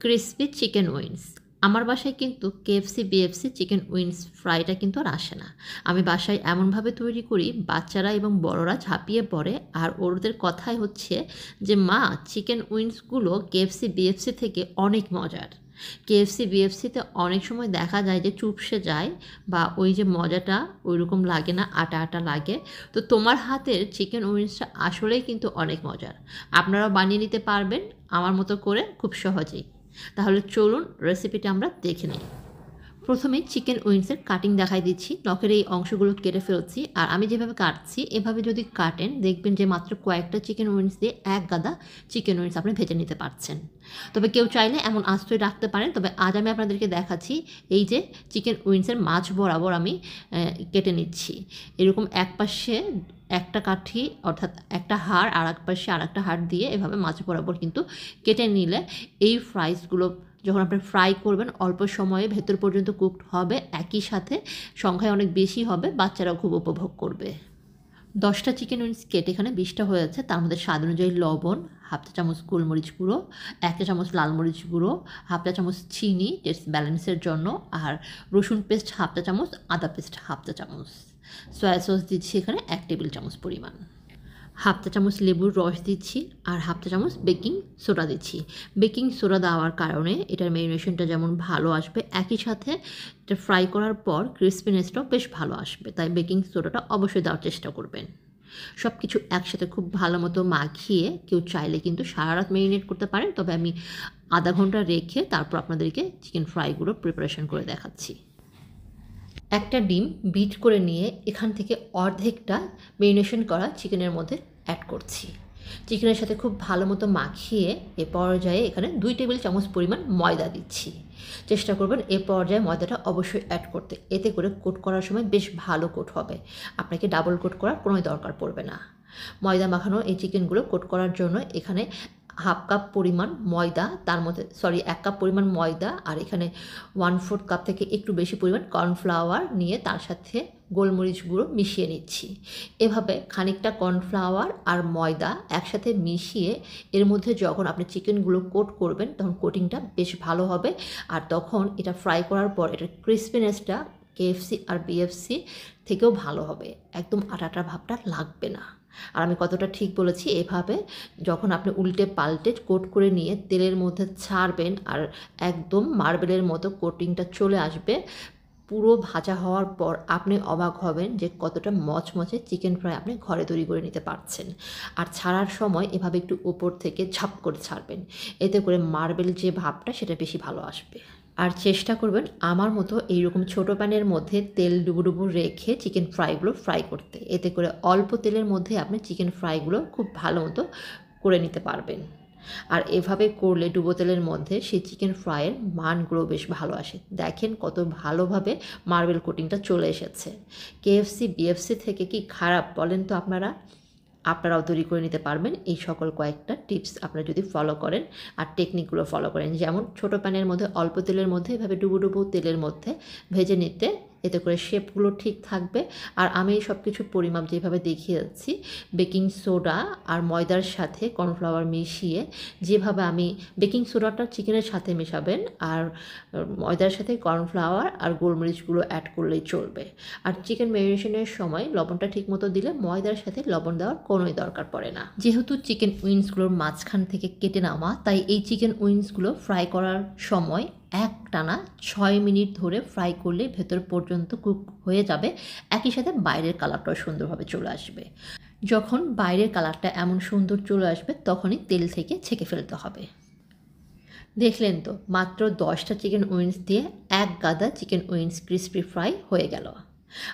Crispy chicken wings. আমার বাসায় কিন্তু কেএফসি বিএফসি চিকেন উইংস ফ্রাইটা কিন্তু আর আসে না। আমি বাসায় এমনভাবে তৈরি করি বাচ্চারা এবং বড়রা ঝাঁপিয়ে পড়ে, আর ওদের কথাই হচ্ছে যে মা, চিকেন উইংসগুলো কেএফসি বিএফসি থেকে অনেক মজার। কেএফসি বিএফসিতে অনেক সময় দেখা যায় যে চুপসে যায়, বা ওই যে মজাটা ওই রকম লাগে না, আটা আটা লাগে। তো তোমার হাতের চিকেন উইংসটা আসলেই কিন্তু অনেক মজার। আপনারাও বানিয়ে নিতে পারবেন আমার মতো করে খুব সহজেই। তাহলে চলুন রেসিপিটা আমরা দেখে নিই। প্রথমে চিকেন উইংসের কাটিং দেখাই দিচ্ছি। নখের এই অংশগুলো কেটে ফেলছি, আর আমি যেভাবে কাটছি এভাবে যদি কাটেন দেখবেন যে মাত্র কয়েকটা চিকেন উইংস দিয়ে এক গাদা চিকেন উইংস আপনি ভেজে নিতে পারছেন। তবে কেউ চাইলে এমন আস্তই রাখতে পারেন, তবে আজ আমি আপনাদেরকে দেখাচ্ছি এই যে চিকেন উইংসের মাছ বরাবর আমি কেটে নিচ্ছি। এরকম এক পাশে একটা কাঠি অর্থাৎ একটা হাড় আর এক পাশে আর একটা হাড় দিয়ে এভাবে মাছ বরাবর কিন্তু কেটে নিলে এই ফ্রাইসগুলো যখন আপনি ফ্রাই করবেন অল্প সময়ে ভেতর পর্যন্ত কুকড হবে, একই সাথে সংখ্যায় অনেক বেশি হবে, বাচ্চারাও খুব উপভোগ করবে। 10টা চিকেন উইংস কেটে এখানে 20টা হয়েছে। তার মধ্যে স্বাদ অনুযায়ী লবণ, হাফ চা চামচ গোলমরিচ গুঁড়ো, 1 চা চামচ লাল মরিচ গুঁড়ো, হাফ চা চামচ চিনি টেস্ট ব্যালেন্সের জন্য, আর রসুন পেস্ট হাফ চা চামচ, আদা পেস্ট হাফ চা চামচ। সয়া সস দিচ্ছি এখানে 1 টেবিল চামচ পরিমাণ। হাফ চা চামচ লেবুর রস দিচ্ছি, আর হাফ চা চামচ বেকিং সোডা দিচ্ছি। বেকিং সোডা দেওয়ার কারণে এটার ম্যারিনেশনটা যেমন ভালো আসবে, একই সাথে এটা ফ্রাই করার পর ক্রিসপিনেসটাও বেশ ভালো আসবে, তাই বেকিং সোডাটা অবশ্যই দেওয়ার চেষ্টা করবেন। সব কিছু একসাথে খুব ভালো মতো মাখিয়ে কেউ চাইলে কিন্তু সারা রাত ম্যারিনেট করতে পারেন, তবে আমি আধা ঘন্টা রেখে তারপর আপনাদেরকে চিকেন ফ্রাইগুলো প্রিপারেশন করে দেখাচ্ছি। একটা ডিম বিট করে নিয়ে এখান থেকে অর্ধেকটা ম্যারিনেশন করা চিকেনের মধ্যে অ্যাড করছি। চিকেনের সাথে খুব ভালো মতো মাখিয়ে এ পর্যায়ে এখানে 2 টেবিল চামচ পরিমাণ ময়দা দিচ্ছি। চেষ্টা করবেন এ পর্যায়ে ময়দাটা অবশ্যই অ্যাড করতে, এতে করে কোট করার সময় বেশ ভালো কোট হবে। আপনাকে ডাবল কোট করার কোনো দরকার পড়বে না। ময়দা মাখানো এই চিকেনগুলো কোট করার জন্য এখানে হাফ কাপ পরিমাণ ময়দা, তার মধ্যে 1 কাপ পরিমাণ ময়দা, আর এখানে 1/4 কাপ থেকে একটু বেশি পরিমাণ কর্নফ্লাওয়ার নিয়ে তার সাথে গোলমরিচ গুঁড়ো মিশিয়ে নিচ্ছি। এভাবে খানিকটা কর্নফ্লাওয়ার আর ময়দা একসাথে মিশিয়ে এর মধ্যে যখন আপনি চিকেনগুলো কোট করবেন তখন কোটিংটা বেশ ভালো হবে, আর তখন এটা ফ্রাই করার পর এটার ক্রিসপিনেসটা কেএফসি আর বিএফসি থেকেও ভালো হবে, একদম আটাটা ভাবটা লাগবে না। আর আমি কতটা ঠিক বলেছি, এভাবে যখন আপনি উল্টে পাল্টে কোট করে নিয়ে তেলের মধ্যে ছাড়বেন আর একদম মার্বেলের মতো কোটিংটা চলে আসবে, পুরো ভাজা হওয়ার পর আপনি অবাক হবেন যে কতটা মচমচে চিকেন ফ্রাই আপনি ঘরে তৈরি করে নিতে পারছেন। আর ছাড়ার সময় এভাবে একটু উপর থেকে ঝাপ করে ছাড়বেন, এতে করে মার্বেল যে ভাবটা সেটা বেশি ভালো আসবে। আর চেষ্টা করবেন আমার মতো এইরকম ছোটো প্যানের মধ্যে তেল ডুবো রেখে চিকেন ফ্রাইগুলো ফ্রাই করতে, এতে করে অল্প তেলের মধ্যে আপনি চিকেন ফ্রাইগুলো খুব ভালো মতো করে নিতে পারবেন। আর এভাবে করলে ডুবো তেলের মধ্যে সেই চিকেন ফ্রাইয়ের মানগুলো বেশ ভালো আসে। দেখেন কত ভালোভাবে মার্বেল কোটিংটা চলে এসেছে। কেএফসি বিএফসি থেকে কি খারাপ বলেন তো আপনারাও তৈরি করে নিতে পারবেন এই সকল কয়েকটা টিপস আপনারা যদি ফলো করেন আর টেকনিকগুলো ফলো করেন। যেমন ছোটো প্যানের মধ্যে অল্প তেলের মধ্যে এভাবে ডুবো তেলের মধ্যে ভেজে নিতে, এতে করে শেপগুলো ঠিক থাকবে। আর আমি সব কিছু পরিমাপ যেভাবে দেখিয়ে যাচ্ছি, বেকিং সোডা আর ময়দার সাথে কর্নফ্লাওয়ার মিশিয়ে যেভাবে আমি বেকিং সোডাটা চিকেনের সাথে মেশাবেন, আর ময়দার সাথে কর্নফ্লাওয়ার আর গোলমরিচগুলো অ্যাড করলেই চলবে। আর চিকেন ম্যারিনেশনের সময় লবণটা ঠিকমতো দিলে ময়দার সাথে লবণ দেওয়ার কোনোই দরকার পড়ে না। যেহেতু চিকেন উইংসগুলোর মাঝখান থেকে কেটে নেওয়া, তাই এই চিকেন উইংসগুলো ফ্রাই করার সময় একটানা 6 মিনিট ধরে ফ্রাই করলে ভেতর পর্যন্ত কুক হয়ে যাবে, একই সাথে বাইরের কালারটাও সুন্দরভাবে চলে আসবে। যখন বাইরের কালারটা এমন সুন্দর চলে আসবে তখনই তেল থেকে ছেঁকে ফেলতে হবে। দেখলেন তো, মাত্র 10টা চিকেন উইংস দিয়ে এক গাদা চিকেন উইংস ক্রিসপি ফ্রাই হয়ে গেল।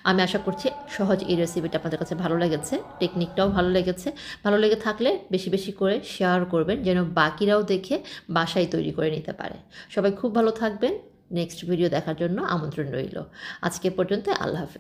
আমি আশা করছি সহজ এই রেসিপিটা আপনাদের কাছে ভালো লেগেছে, টেকনিকটাও ভালো লেগেছে। ভালো লেগে থাকলে বেশি বেশি করে শেয়ার করবেন, যেন বাকিরাও দেখে বাসায় তৈরি করে নিতে পারে। সবাই খুব ভালো থাকবেন। নেক্সট ভিডিও দেখার জন্য আমন্ত্রণ রইল। আজকে পর্যন্ত আল্লাহ হাফেজ।